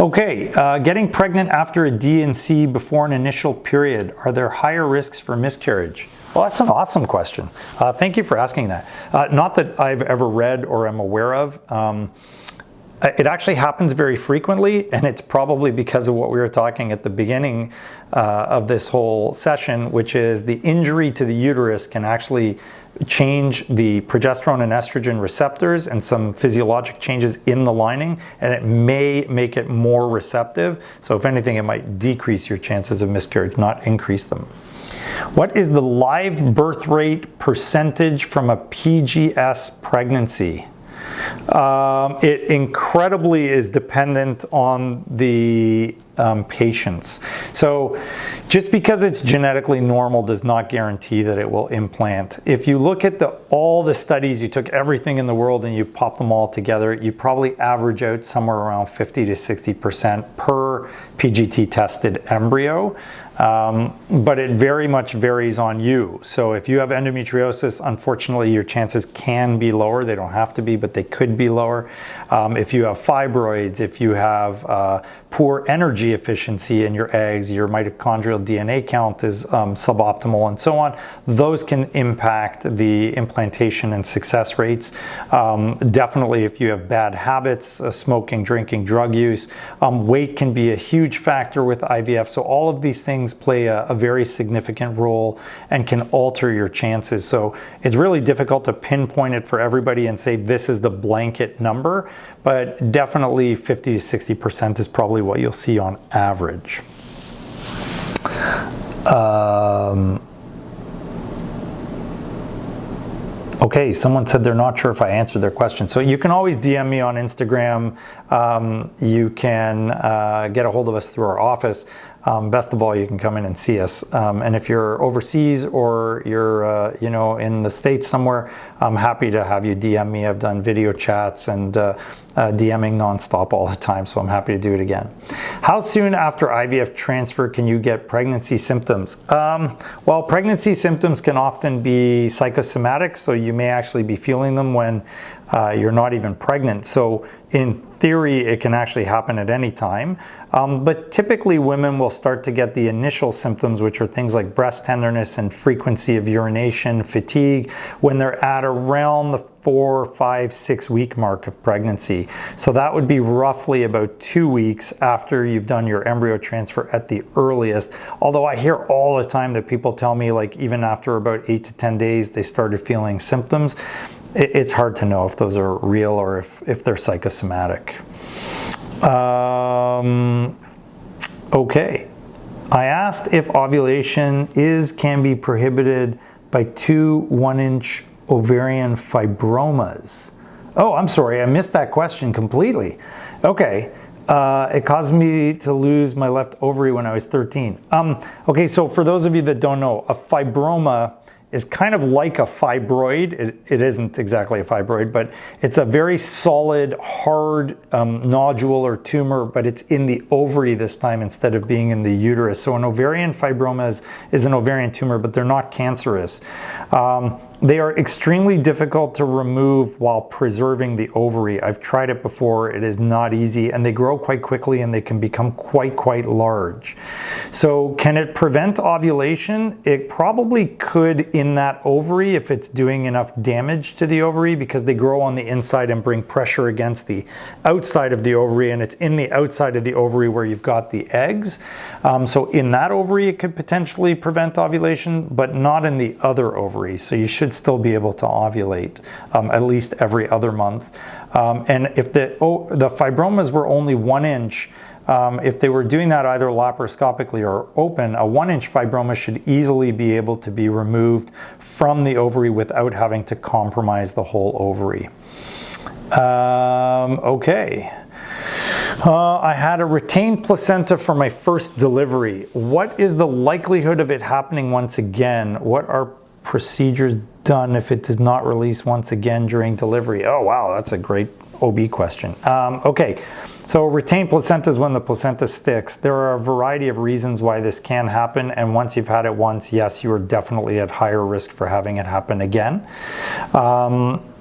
Okay, getting pregnant after a D&C before an initial period, are there higher risks for miscarriage? Well, that's an awesome question. Thank you for asking that. Not that I've ever read or am aware of. It actually happens very frequently, and it's probably because of what we were talking at the beginning of this whole session, which is the injury to the uterus can actually change the progesterone and estrogen receptors and some physiologic changes in the lining, and it may make it more receptive. So if anything, it might decrease your chances of miscarriage, not increase them. What is the live birth rate percentage from a PGS pregnancy? It incredibly is dependent on the patients. So just because it's genetically normal does not guarantee that it will implant. If you look at all the studies, you took everything in the world and you pop them all together, you probably average out somewhere around 50 to 60% per PGT tested embryo. But it very much varies on you. So if you have endometriosis, unfortunately your chances can be lower. They don't have to be, but they could be lower. If you have fibroids, if you have poor energy efficiency in your eggs, your mitochondrial DNA count is suboptimal, and so on, those can impact the implantation and success rates. Definitely if you have bad habits, smoking, drinking, drug use, weight can be a huge factor with IVF. So all of these things play a very significant role and can alter your chances. So it's really difficult to pinpoint it for everybody and say this is the blanket number, but definitely 50 to 60% is probably what you'll see on average. Okay, someone said they're not sure if I answered their question. So you can always DM me on Instagram. You can get a hold of us through our office. Best of all, you can come in and see us. And if you're overseas or you're in the States somewhere, I'm happy to have you DM me. I've done video chats and DMing nonstop all the time, so I'm happy to do it again. How soon after IVF transfer can you get pregnancy symptoms? Well, pregnancy symptoms can often be psychosomatic, so you may actually be feeling them when you're not even pregnant. So in theory, it can actually happen at any time. But typically women will start to get the initial symptoms, which are things like breast tenderness and frequency of urination, fatigue, when they're at around the 4, 5, 6 week mark of pregnancy. So that would be roughly about 2 weeks after you've done your embryo transfer at the earliest. Although I hear all the time that people tell me, like, even after about 8 to 10 days, they started feeling symptoms. It's hard to know if those are real or if they're psychosomatic. Okay. I asked if ovulation can be prohibited by 2 1-inch ovarian fibromas. Oh, I'm sorry, I missed that question completely. Okay. It caused me to lose my left ovary when I was 13. Okay, so for those of you that don't know, a fibroma is kind of like a fibroid. It isn't exactly a fibroid, but it's a very solid, hard nodule or tumor, but it's in the ovary this time instead of being in the uterus. So an ovarian fibroma is an ovarian tumor, but they're not cancerous. They are extremely difficult to remove while preserving the ovary. I've tried it before. It is not easy, and they grow quite quickly, and they can become quite large. So can it prevent ovulation? It probably could in that ovary if it's doing enough damage to the ovary, because they grow on the inside and bring pressure against the outside of the ovary, and it's in the outside of the ovary where you've got the eggs. So in that ovary it could potentially prevent ovulation, but not in the other ovary. So you should still be able to ovulate at least every other month. And if the fibromas were only 1 inch, if they were doing that either laparoscopically or open, a 1-inch fibroma should easily be able to be removed from the ovary without having to compromise the whole ovary. Okay. I had a retained placenta for my first delivery. What is the likelihood of it happening once again? What are procedures done if it does not release once again during delivery? Oh wow, that's a great OB question. Okay, so retained placenta is when the placenta sticks. There are a variety of reasons why this can happen, and once you've had it once, yes, you are definitely at higher risk for having it happen again.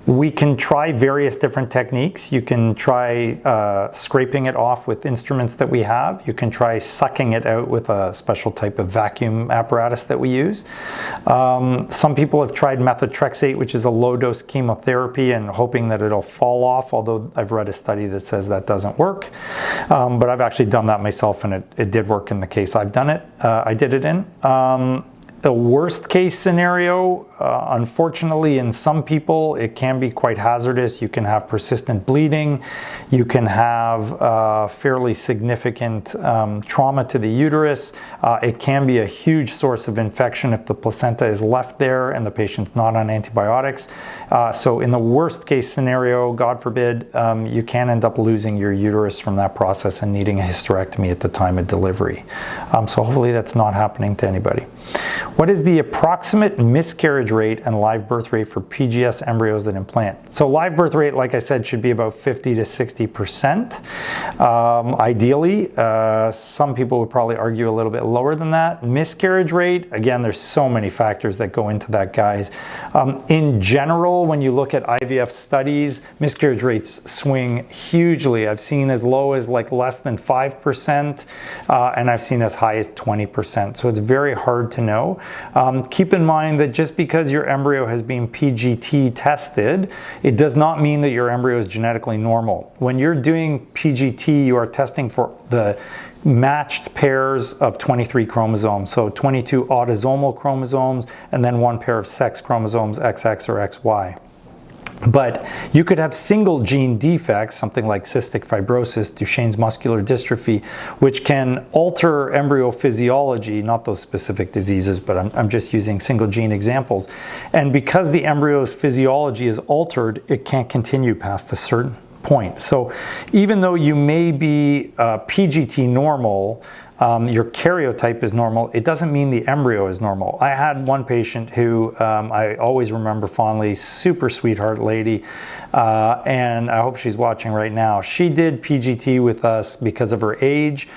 We can try various different techniques. You can try scraping it off with instruments that we have. You can try sucking it out with a special type of vacuum apparatus that we use. Some people have tried methotrexate, which is a low-dose chemotherapy, and hoping that it'll fall off, although I've read a study that says that doesn't work. But I've actually done that myself, and it did work in the case I've done it. I did it in. The worst case scenario, unfortunately, in some people, it can be quite hazardous. You can have persistent bleeding. You can have fairly significant trauma to the uterus. It can be a huge source of infection if the placenta is left there and the patient's not on antibiotics. So in the worst case scenario, God forbid, you can end up losing your uterus from that process and needing a hysterectomy at the time of delivery. So hopefully that's not happening to anybody. What is the approximate miscarriage rate and live birth rate for PGS embryos that implant? So live birth rate, like I said, should be about 50 to 60%. Ideally, some people would probably argue a little bit lower than that. Miscarriage rate, again, there's so many factors that go into that, guys. In general, when you look at IVF studies, miscarriage rates swing hugely. I've seen as low as like less than 5%, and I've seen as high as 20%. So it's very hard to know. Keep in mind that just because your embryo has been PGT tested, it does not mean that your embryo is genetically normal. When you're doing PGT, you are testing for the matched pairs of 23 chromosomes, so 22 autosomal chromosomes and then 1 pair of sex chromosomes, XX or XY. But you could have single gene defects, something like cystic fibrosis, Duchenne's muscular dystrophy, which can alter embryo physiology, not those specific diseases, but I'm just using single gene examples. And because the embryo's physiology is altered, it can't continue past a certain point. So even though you may be PGT normal, your karyotype is normal, it doesn't mean the embryo is normal. I had one patient who I always remember fondly, super sweetheart lady, and I hope she's watching right now. She did PGT with us because of her age,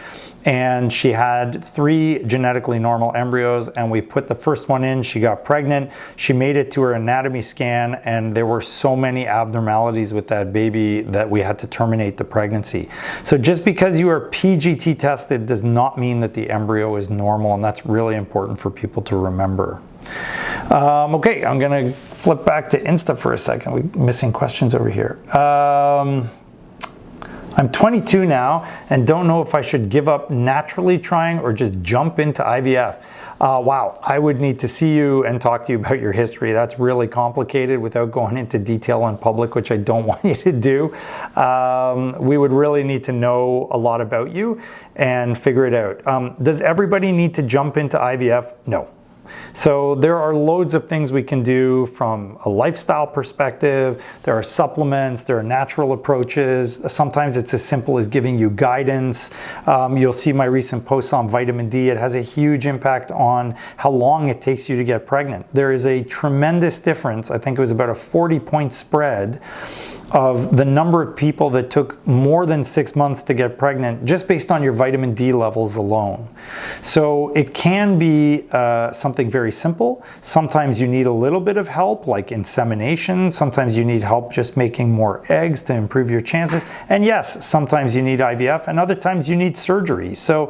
and she had 3 genetically normal embryos, and we put the first one in. She got pregnant. She made it to her anatomy scan, and there were so many abnormalities with that baby that we had to terminate the pregnancy. So just because you are PGT tested does not mean that the embryo is normal, and that's really important for people to remember. Okay, I'm gonna flip back to Insta for a second. We're missing questions over here. I'm 22 now and don't know if I should give up naturally trying or just jump into IVF. Wow, I would need to see you and talk to you about your history. That's really complicated without going into detail in public, which I don't want you to do. We would really need to know a lot about you and figure it out. Does everybody need to jump into IVF? No. So there are loads of things we can do from a lifestyle perspective. There are supplements, there are natural approaches. Sometimes it's as simple as giving you guidance. You'll see my recent posts on vitamin D. It has a huge impact on how long it takes you to get pregnant. There is a tremendous difference. I think it was about a 40-point spread of the number of people that took more than 6 months to get pregnant just based on your vitamin D levels alone. So it can be something very simple. Sometimes you need a little bit of help, like insemination. Sometimes you need help just making more eggs to improve your chances. And yes, sometimes you need IVF, and other times you need surgery. So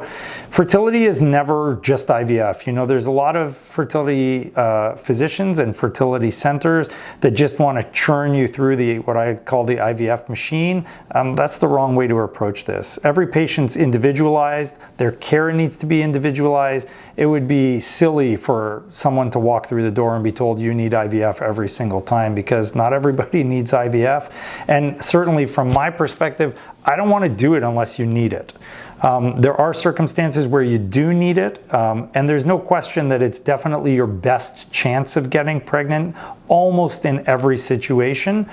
fertility is never just IVF. You know, there's a lot of fertility physicians and fertility centers that just want to churn you through what I call the IVF machine. That's the wrong way to approach this. Every patient's individualized. Their care needs to be individualized. It would be silly for someone to walk through the door and be told you need IVF every single time, because not everybody needs IVF. And certainly from my perspective, I don't want to do it unless you need it. There are circumstances where you do need it, and there's no question that it's definitely your best chance of getting pregnant almost in every situation.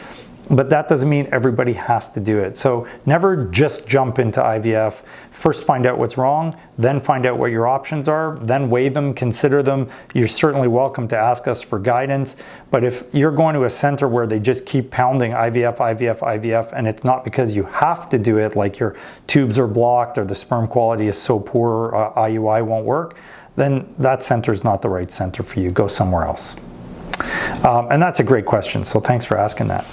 But that doesn't mean everybody has to do it. So never just jump into IVF. First find out what's wrong, then find out what your options are, then weigh them, consider them. You're certainly welcome to ask us for guidance. But if you're going to a center where they just keep pounding IVF, IVF, IVF, and it's not because you have to do it, like your tubes are blocked or the sperm quality is so poor, IUI won't work, then that center is not the right center for you. Go somewhere else. And that's a great question, so thanks for asking that.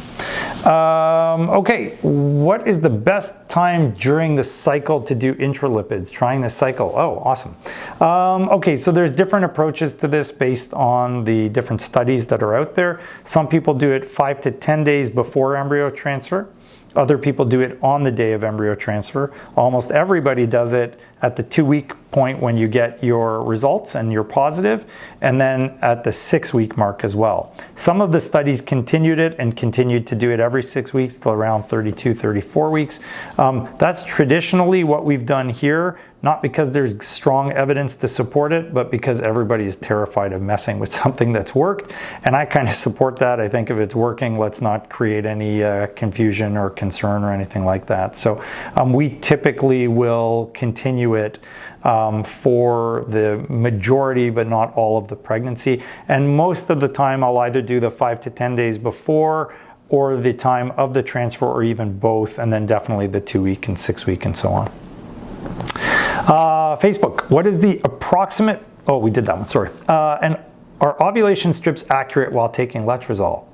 Okay, what is the best time during the cycle to do intralipids? Trying the cycle. Oh, awesome. Okay, so there's different approaches to this based on the different studies that are out there. Some people do it 5 to 10 days before embryo transfer. Other people do it on the day of embryo transfer. Almost everybody does it at the 2-week point when you get your results and you're positive, and then at the 6-week mark as well. Some of the studies continued it and continued to do it every 6 weeks till around 32, 34 weeks. That's traditionally what we've done here, not because there's strong evidence to support it, but because everybody is terrified of messing with something that's worked. And I kind of support that. I think if it's working, let's not create any confusion or concern or anything like that. So we typically will continue it for the majority, but not all of the pregnancy. And most of the time I'll either do the 5 to 10 days before or the time of the transfer, or even both, and then definitely the 2-week and 6-week and so on. Facebook, what is the approximate, oh, we did that one, sorry. And are ovulation strips accurate while taking letrozole?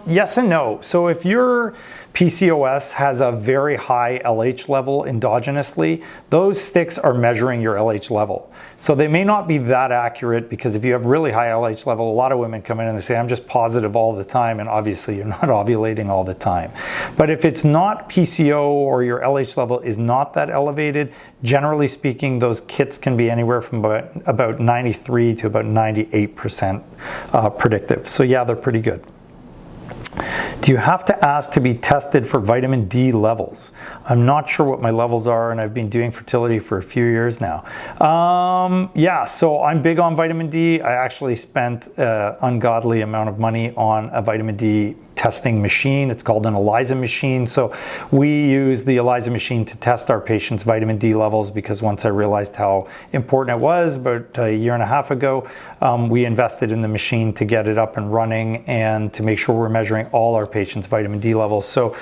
Yes and no. So if your PCOS has a very high LH level endogenously, those sticks are measuring your LH level. So they may not be that accurate, because if you have really high LH level, a lot of women come in and they say, I'm just positive all the time, and obviously you're not ovulating all the time. But if it's not PCO or your LH level is not that elevated, generally speaking, those kits can be anywhere from about 93 to about 98% predictive. So yeah, they're pretty good. Do you have to ask to be tested for vitamin D levels? I'm not sure what my levels are, and I've been doing fertility for a few years now. Yeah, so I'm big on vitamin D. I actually spent an ungodly amount of money on a vitamin D testing machine. It's called an ELISA machine. So we use the ELISA machine to test our patients' vitamin D levels, because once I realized how important it was about a year and a half ago, we invested in the machine to get it up and running and to make sure we're measuring all our patients' vitamin D levels. So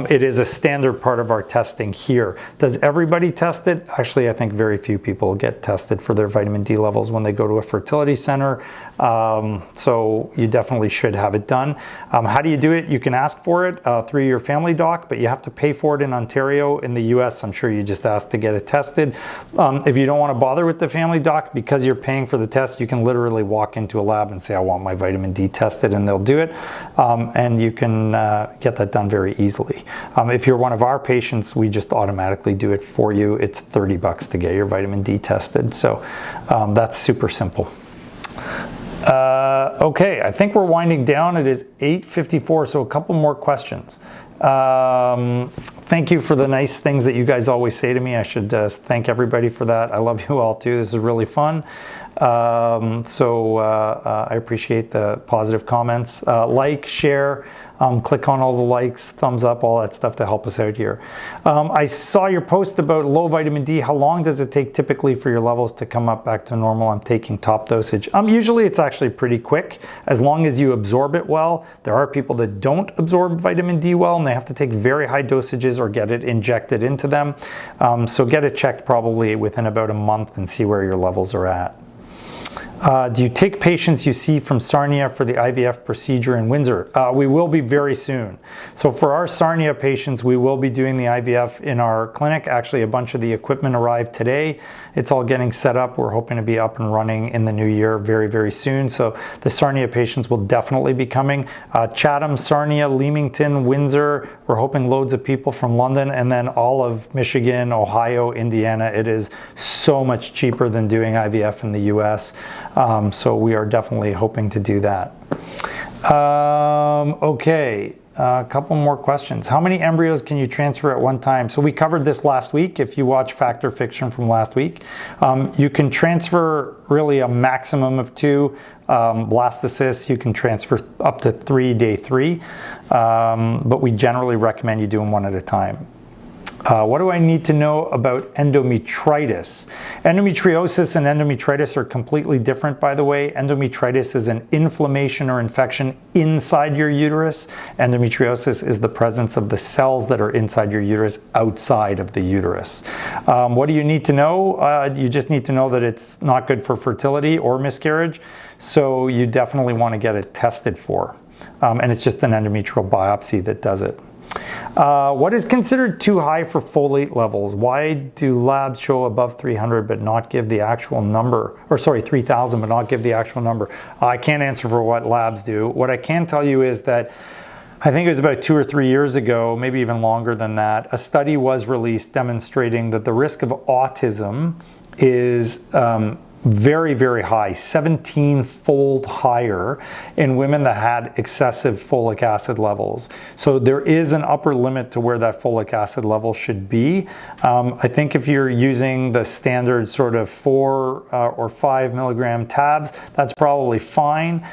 it is a standard part of our testing here. Does everybody test it? Actually, I think very few people get tested for their vitamin D levels when they go to a fertility center. So you definitely should have it done. How do you do it? You can ask for it through your family doc, but you have to pay for it in Ontario. In the US, I'm sure you just ask to get it tested. If you don't want to bother with the family doc because you're paying for the test, you can literally walk into a lab and say, I want my vitamin D tested, and they'll do it. And you can get that done very easily. If you're one of our patients, we just automatically do it for you. It's $30 to get your vitamin D tested. So that's super simple. Okay, I think we're winding down. It is 8:54, so a couple more questions. thank you for the nice things that you guys always say to me. I should thank everybody for that. I love you all too. This is really fun. I appreciate the positive comments. Like, share, click on all the likes, thumbs up, all that stuff to help us out here. I saw your post about low vitamin D. How long does it take typically for your levels to come up back to normal? I'm taking top dosage. Usually it's actually pretty quick as long as you absorb it well. There are people that don't absorb vitamin D well and they have to take very high dosages or get it injected into them. So get it checked probably within about a month and see where your levels are at. Do you take patients you see from Sarnia for the IVF procedure in Windsor? We will be very soon. So for our Sarnia patients, we will be doing the IVF in our clinic. Actually, a bunch of the equipment arrived today. It's all getting set up. We're hoping to be up and running in the new year very, very soon. So the Sarnia patients will definitely be coming. Chatham, Sarnia, Leamington, Windsor. We're hoping loads of people from London, and then all of Michigan, Ohio, Indiana. It is so much cheaper than doing IVF in the US. So we are definitely hoping to do that. Okay, a couple more questions. How many embryos can you transfer at one time? So we covered this last week. If you watch Fact or Fiction from last week, you can transfer really a maximum of 2. Blastocysts, you can transfer up to 3 day 3, but we generally recommend you do them one at a time. What do I need to know about endometritis? Endometriosis and endometritis are completely different, by the way. Endometritis is an inflammation or infection inside your uterus. Endometriosis is the presence of the cells that are inside your uterus outside of the uterus. What do you need to know? You just need to know that it's not good for fertility or miscarriage, so you definitely want to get it tested for. And it's just an endometrial biopsy that does it. What is considered too high for folate levels? Why do labs show above 300 but not give the actual number, or sorry, 3,000 but not give the actual number? I can't answer for what labs do. What I can tell you is that I think it was about 2 or 3 years ago, maybe even longer than that, a study was released demonstrating that the risk of autism is very, very high, 17-fold higher in women that had excessive folic acid levels. So there is an upper limit to where that folic acid level should be. I think if you're using the standard sort of 4 or 5 milligram tabs, that's probably fine.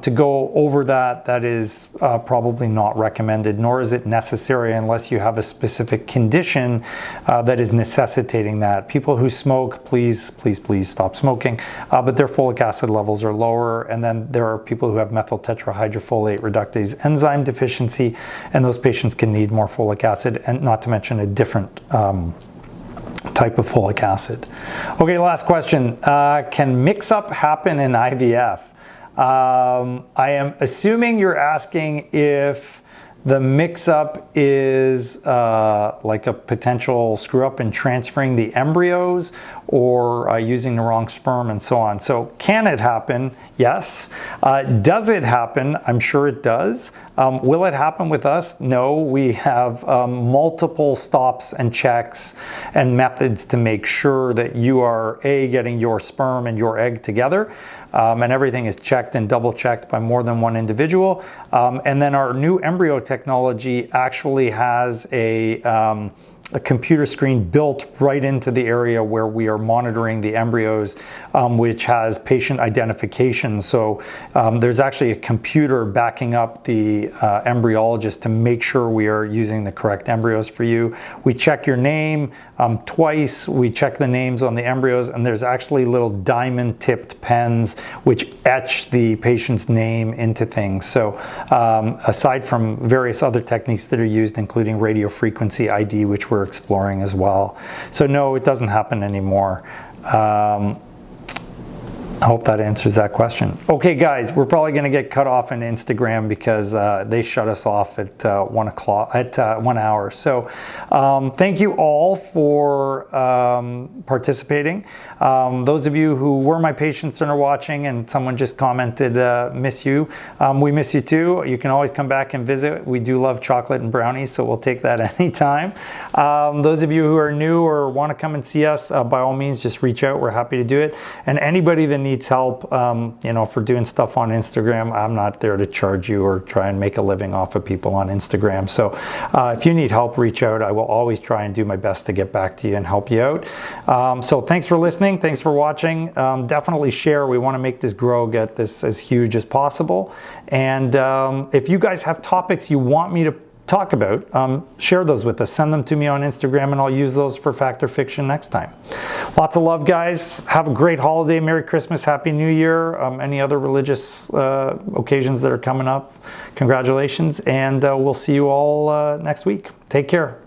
To go over that, that is probably not recommended, nor is it necessary unless you have a specific condition that is necessitating that. People who smoke, please, please, please stop smoking. But their folic acid levels are lower, and then there are people who have methyl tetrahydrofolate reductase enzyme deficiency, and those patients can need more folic acid, and not to mention a different type of folic acid. Okay, last question. Can mix-up happen in IVF? I am assuming you're asking if the mix-up is like a potential screw-up in transferring the embryos or using the wrong sperm and so on. So can it happen? Yes. Does it happen? I'm sure it does. Will it happen with us? No. We have multiple stops and checks and methods to make sure that you are getting your sperm and your egg together. And everything is checked and double checked by more than one individual. And then our new embryo technology actually has a computer screen built right into the area where we are monitoring the embryos, which has patient identification. So there's actually a computer backing up the embryologist to make sure we are using the correct embryos for you. We check your name twice. We check the names on the embryos, and there's actually little diamond tipped pens which etch the patient's name into things. So aside from various other techniques that are used, including radio frequency ID, which we're exploring as well. So no, it doesn't happen anymore. I hope that answers that question. Okay, guys, we're probably going to get cut off on Instagram because they shut us off at 1 hour. So thank you all for participating. Those of you who were my patients and are watching, and someone just commented, miss you. We miss you too. You can always come back and visit. We do love chocolate and brownies, so we'll take that anytime. Those of you who are new or want to come and see us, by all means, just reach out. We're happy to do it. And anybody that needs help, you know, for doing stuff on Instagram, I'm not there to charge you or try and make a living off of people on Instagram. So if you need help, reach out. I will always try and do my best to get back to you and help you out. So thanks for listening. Thanks for watching. Definitely share. We want to make this grow, get this as huge as possible. And if you guys have topics you want me to talk about, share those with us. Send them to me on Instagram and I'll use those for Fact or Fiction next time. Lots of love, guys. Have a great holiday. Merry Christmas. Happy New Year. Any other religious occasions that are coming up, congratulations. And we'll see you all next week. Take care.